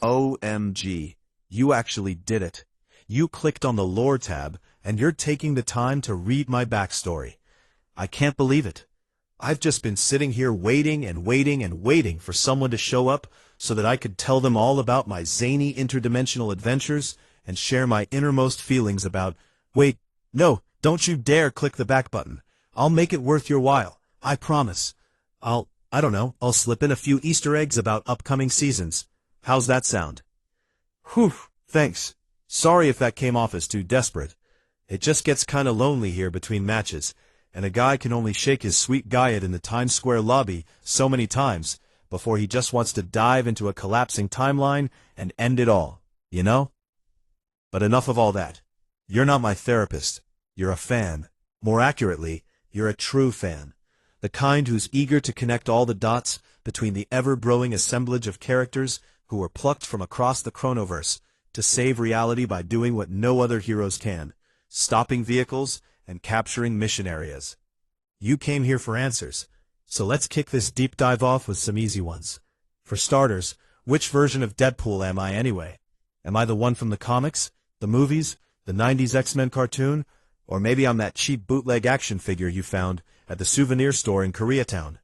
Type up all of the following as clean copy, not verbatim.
OMG, you actually did it. You clicked on the lore tab, and you're taking the time to read my backstory. I can't believe it. I've just been sitting here waiting and waiting and waiting for someone to show up so that I could tell them all about my zany interdimensional adventures and share my innermost feelings about— Wait, no, don't you dare click the back button. I'll make it worth your while, I promise. I don't know, I'll slip in a few Easter eggs about upcoming seasons. How's that sound? Whew, thanks. Sorry if that came off as too desperate. It just gets kinda lonely here between matches, and a guy can only shake his sweet guyet in the Times Square lobby so many times before he just wants to dive into a collapsing timeline and end it all, you know? But enough of all that. You're not my therapist. You're a fan. More accurately, you're a true fan. The kind who's eager to connect all the dots between the ever-growing assemblage of characters who were plucked from across the chronoverse to save reality by doing what no other heroes can, stopping vehicles and capturing mission areas. You came here for answers, so let's kick this deep dive off with some easy ones. For starters, which version of Deadpool am I anyway? Am I the one from the comics, the movies, the 90s X-Men cartoon, or maybe I'm that cheap bootleg action figure you found at the souvenir store in Koreatown?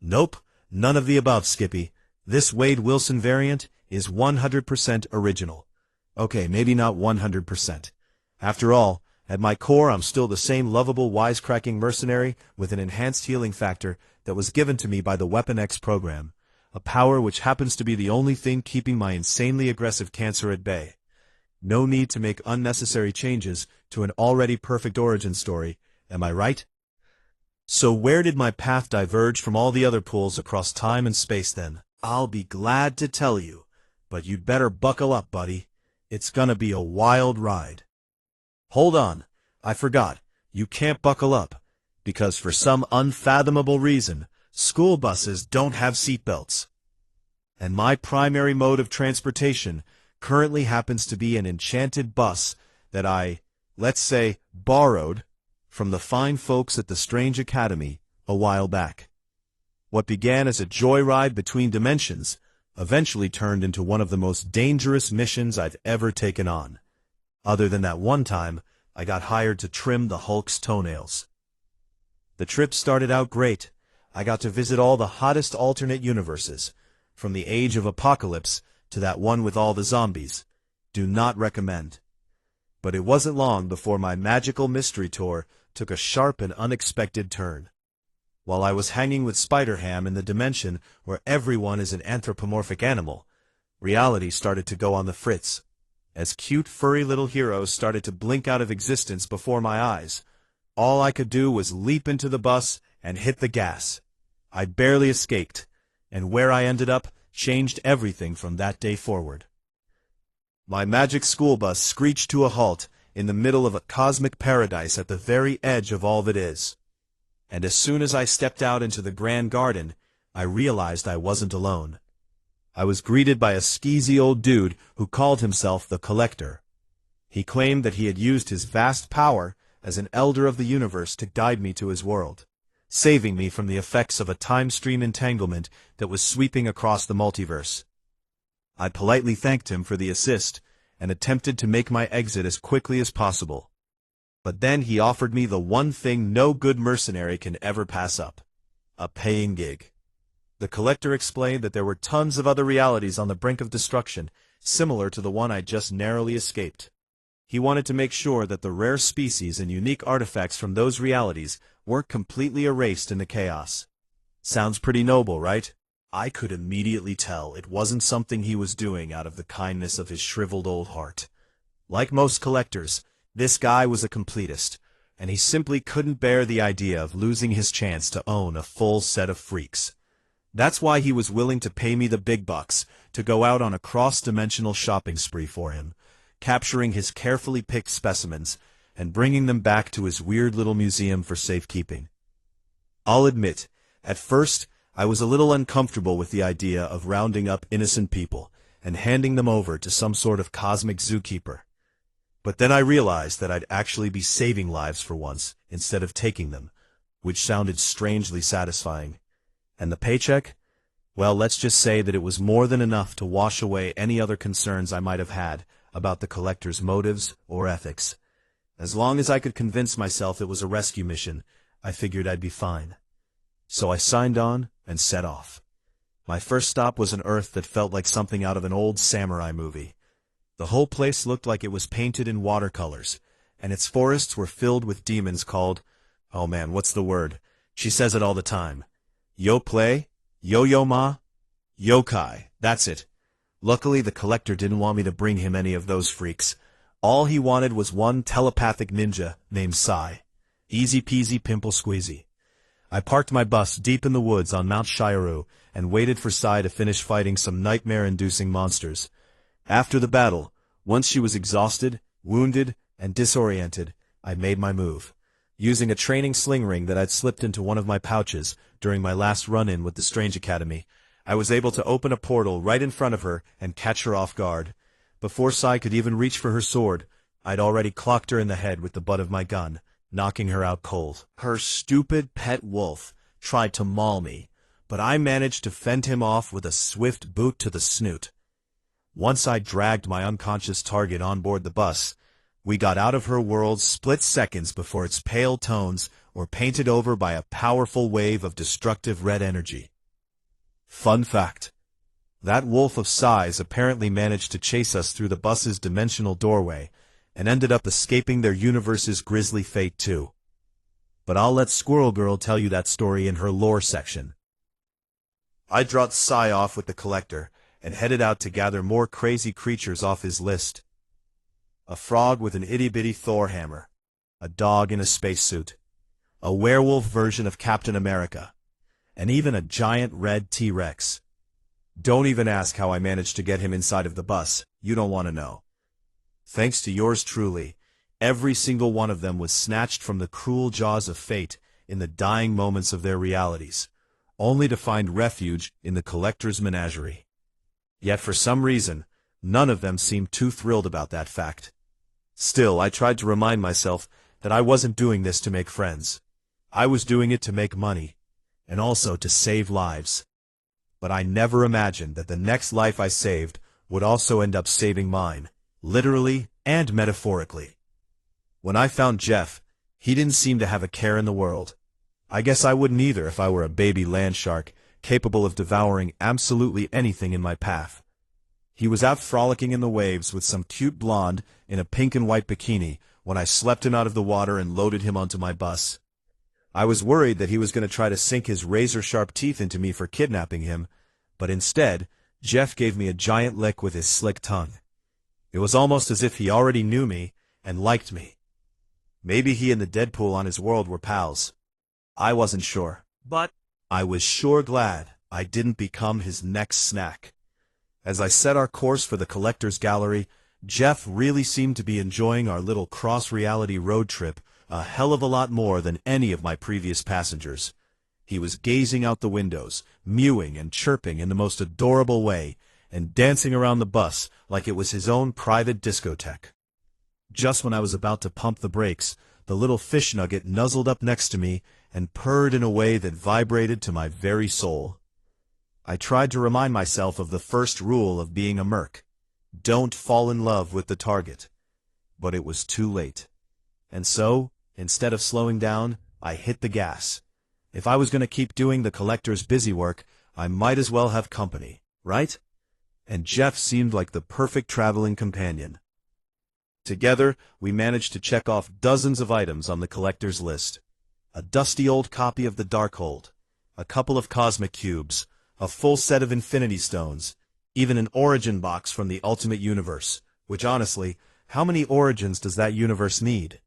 Nope, none of the above, Skippy. This Wade Wilson variant is 100% original. Okay, maybe not 100%. After all, at my core I'm still the same lovable wisecracking mercenary with an enhanced healing factor that was given to me by the Weapon X program, a power which happens to be the only thing keeping my insanely aggressive cancer at bay. No need to make unnecessary changes to an already perfect origin story, am I right? So where did my path diverge from all the other pools across time and space then? I'll be glad to tell you, but you'd better buckle up, buddy. It's gonna be a wild ride. Hold on, I forgot. You can't buckle up, because for some unfathomable reason, school buses don't have seatbelts. And my primary mode of transportation currently happens to be an enchanted bus that I, let's say, borrowed from the fine folks at the Strange Academy a while back. What began as a joyride between dimensions eventually turned into one of the most dangerous missions I've ever taken on. Other than that one time, I got hired to trim the Hulk's toenails. The trip started out great. I got to visit all the hottest alternate universes, from the Age of Apocalypse to that one with all the zombies. Do not recommend. But it wasn't long before my magical mystery tour took a sharp and unexpected turn. While I was hanging with Spider-Ham in the dimension where everyone is an anthropomorphic animal, reality started to go on the fritz. As cute furry little heroes started to blink out of existence before my eyes, all I could do was leap into the bus and hit the gas. I barely escaped, and where I ended up changed everything from that day forward. My magic school bus screeched to a halt in the middle of a cosmic paradise at the very edge of all that is. And as soon as I stepped out into the grand garden, I realized I wasn't alone. I was greeted by a skeezy old dude who called himself the Collector. He claimed that he had used his vast power as an elder of the universe to guide me to his world, saving me from the effects of a time stream entanglement that was sweeping across the multiverse. I politely thanked him for the assist and attempted to make my exit as quickly as possible. But then he offered me the one thing no good mercenary can ever pass up: a paying gig. The Collector explained that there were tons of other realities on the brink of destruction, similar to the one I just narrowly escaped. He wanted to make sure that the rare species and unique artifacts from those realities weren't completely erased in the chaos. Sounds pretty noble, right? I could immediately tell it wasn't something he was doing out of the kindness of his shriveled old heart. Like most collectors, this guy was a completist, and he simply couldn't bear the idea of losing his chance to own a full set of freaks. That's why he was willing to pay me the big bucks to go out on a cross-dimensional shopping spree for him, capturing his carefully picked specimens and bringing them back to his weird little museum for safekeeping. I'll admit, at first, I was a little uncomfortable with the idea of rounding up innocent people and handing them over to some sort of cosmic zookeeper. But then I realized that I'd actually be saving lives for once instead of taking them, which sounded strangely satisfying. And the paycheck? Well, let's just say that it was more than enough to wash away any other concerns I might have had about the collector's motives or ethics. As long as I could convince myself it was a rescue mission, I figured I'd be fine. So I signed on and set off. My first stop was an Earth that felt like something out of an old samurai movie. The whole place looked like it was painted in watercolors, and its forests were filled with demons called, oh man, what's the word? She says it all the time. Yo-play? Yo-yo-ma? Yokai, that's it. Luckily, the collector didn't want me to bring him any of those freaks. All he wanted was one telepathic ninja named Sai. Easy peasy pimple squeezy. I parked my bus deep in the woods on Mount Shiryu and waited for Sai to finish fighting some nightmare-inducing monsters. After the battle, once she was exhausted, wounded, and disoriented, I made my move. Using a training sling ring that I'd slipped into one of my pouches during my last run-in with the Strange Academy, I was able to open a portal right in front of her and catch her off guard. Before Sai could even reach for her sword, I'd already clocked her in the head with the butt of my gun, knocking her out cold. Her stupid pet wolf tried to maul me, but I managed to fend him off with a swift boot to the snoot. Once I dragged my unconscious target on board the bus, we got out of her world split seconds before its pale tones were painted over by a powerful wave of destructive red energy. Fun fact: that wolf of size apparently managed to chase us through the bus's dimensional doorway, and ended up escaping their universe's grisly fate too. But I'll let Squirrel Girl tell you that story in her lore section. I dropped Sai off with the collector, and headed out to gather more crazy creatures off his list. A frog with an itty-bitty Thor hammer, a dog in a spacesuit, a werewolf version of Captain America, and even a giant red T-Rex. Don't even ask how I managed to get him inside of the bus, you don't want to know. Thanks to yours truly, every single one of them was snatched from the cruel jaws of fate in the dying moments of their realities, only to find refuge in the collector's menagerie. Yet for some reason, none of them seemed too thrilled about that fact. Still, I tried to remind myself that I wasn't doing this to make friends. I was doing it to make money, and also to save lives. But I never imagined that the next life I saved would also end up saving mine, literally and metaphorically. When I found Jeff, he didn't seem to have a care in the world. I guess I wouldn't either if I were a baby land shark, capable of devouring absolutely anything in my path. He was out frolicking in the waves with some cute blonde in a pink and white bikini when I swept him out of the water and loaded him onto my bus. I was worried that he was going to try to sink his razor-sharp teeth into me for kidnapping him, but instead, Jeff gave me a giant lick with his slick tongue. It was almost as if he already knew me and liked me. Maybe he and the Deadpool on his world were pals. I wasn't sure, but I was sure glad I didn't become his next snack. As I set our course for the collector's gallery, Jeff really seemed to be enjoying our little cross-reality road trip a hell of a lot more than any of my previous passengers. He was gazing out the windows, mewing and chirping in the most adorable way, and dancing around the bus like it was his own private discotheque. Just when I was about to pump the brakes, the little fish nugget nuzzled up next to me and purred in a way that vibrated to my very soul. I tried to remind myself of the first rule of being a merc: don't fall in love with the target. But it was too late. And so, instead of slowing down, I hit the gas. If I was going to keep doing the collector's busy work, I might as well have company, right? And Jeff seemed like the perfect traveling companion. Together, we managed to check off dozens of items on the collector's list. A dusty old copy of the Darkhold, a couple of cosmic cubes, a full set of infinity stones, even an origin box from the Ultimate Universe, which honestly, how many origins does that universe need?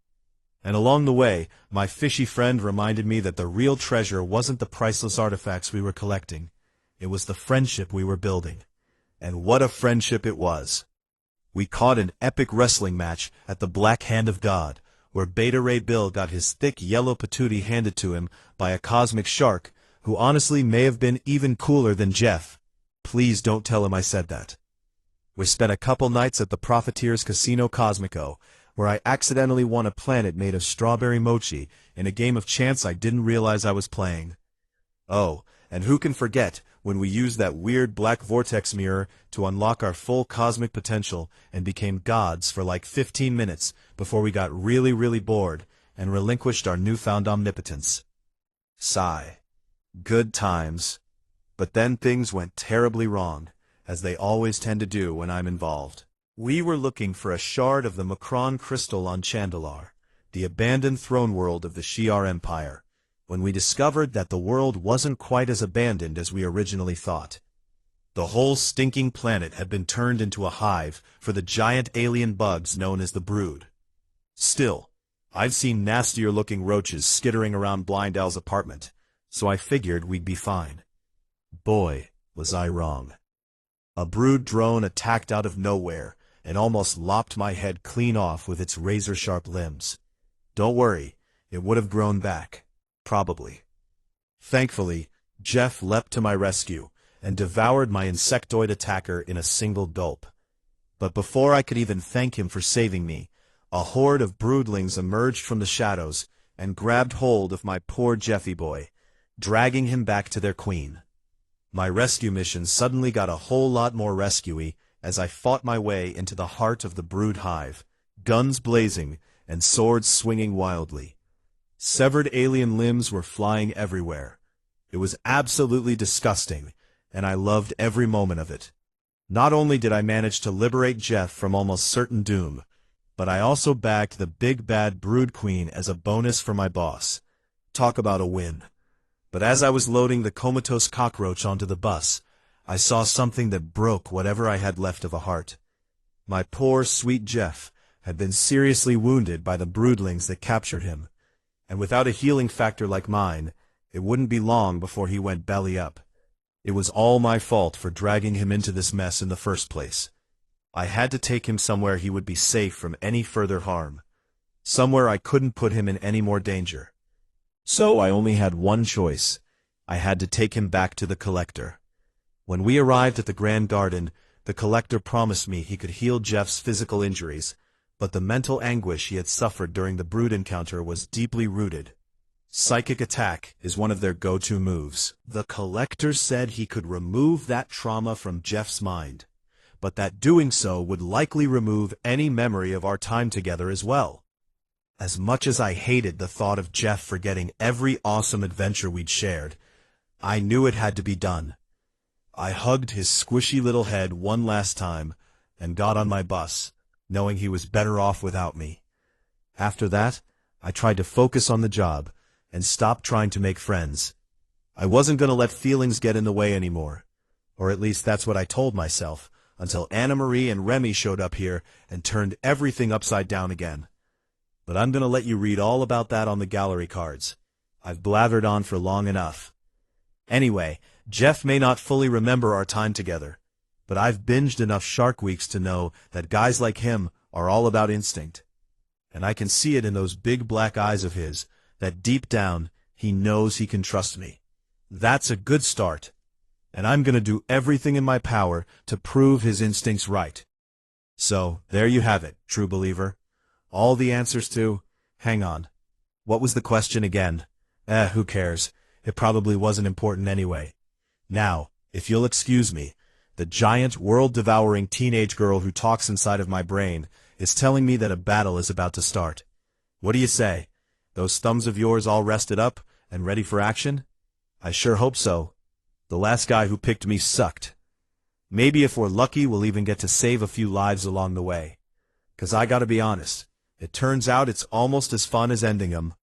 And along the way, my fishy friend reminded me that the real treasure wasn't the priceless artifacts we were collecting. It was the friendship we were building. And what a friendship it was. We caught an epic wrestling match at the Black Hand of God, where Beta Ray Bill got his thick yellow patootie handed to him by a cosmic shark, who honestly may have been even cooler than Jeff. Please don't tell him I said that. We spent a couple nights at the Profiteers Casino Cosmico, where I accidentally won a planet made of strawberry mochi in a game of chance I didn't realize I was playing. Oh, and who can forget when we used that weird black vortex mirror to unlock our full cosmic potential and became gods for like 15 minutes before we got really bored and relinquished our newfound omnipotence. Sigh. Good times. But then things went terribly wrong, as they always tend to do when I'm involved. We were looking for a shard of the Macron crystal on Chandalar, the abandoned throne world of the Shi'ar Empire, when we discovered that the world wasn't quite as abandoned as we originally thought. The whole stinking planet had been turned into a hive for the giant alien bugs known as the Brood. Still, I've seen nastier-looking roaches skittering around Blind Al's apartment, so I figured we'd be fine. Boy, was I wrong. A Brood drone attacked out of nowhere and almost lopped my head clean off with its razor-sharp limbs. Don't worry, it would have grown back. Probably. Thankfully, Jeff leapt to my rescue and devoured my insectoid attacker in a single gulp. But before I could even thank him for saving me, a horde of broodlings emerged from the shadows and grabbed hold of my poor Jeffy boy, dragging him back to their queen. My rescue mission suddenly got a whole lot more rescue-y as I fought my way into the heart of the Brood hive, guns blazing and swords swinging wildly. Severed alien limbs were flying everywhere. It was absolutely disgusting, and I loved every moment of it. Not only did I manage to liberate Jeff from almost certain doom, but I also bagged the big bad Brood Queen as a bonus for my boss. Talk about a win. But as I was loading the comatose cockroach onto the bus, I saw something that broke whatever I had left of a heart. My poor, sweet Jeff had been seriously wounded by the broodlings that captured him, and without a healing factor like mine, it wouldn't be long before he went belly up. It was all my fault for dragging him into this mess in the first place. I had to take him somewhere he would be safe from any further harm, somewhere I couldn't put him in any more danger. So I only had one choice. I had to take him back to the Collector. When we arrived at the Grand Garden, the Collector promised me he could heal Jeff's physical injuries, but the mental anguish he had suffered during the Brood encounter was deeply rooted. Psychic attack is one of their go-to moves. The Collector said he could remove that trauma from Jeff's mind, but that doing so would likely remove any memory of our time together as well. As much as I hated the thought of Jeff forgetting every awesome adventure we'd shared, I knew it had to be done. I hugged his squishy little head one last time and got on my bus, knowing he was better off without me. After that, I tried to focus on the job and stop trying to make friends. I wasn't going to let feelings get in the way anymore, or at least that's what I told myself, until Anna Marie and Remy showed up here and turned everything upside down again. But I'm going to let you read all about that on the gallery cards. I've blathered on for long enough. Anyway, Jeff may not fully remember our time together, but I've binged enough Shark Weeks to know that guys like him are all about instinct. And I can see it in those big black eyes of his, that deep down, he knows he can trust me. That's a good start, and I'm going to do everything in my power to prove his instincts right. So, there you have it, true believer. All the answers to... Hang on. What was the question again? Who cares? It probably wasn't important anyway. Now, if you'll excuse me, the giant, world-devouring teenage girl who talks inside of my brain is telling me that a battle is about to start. What do you say? Those thumbs of yours all rested up and ready for action? I sure hope so. The last guy who picked me sucked. Maybe if we're lucky, we'll even get to save a few lives along the way. 'Cause I gotta be honest, it turns out it's almost as fun as ending 'em.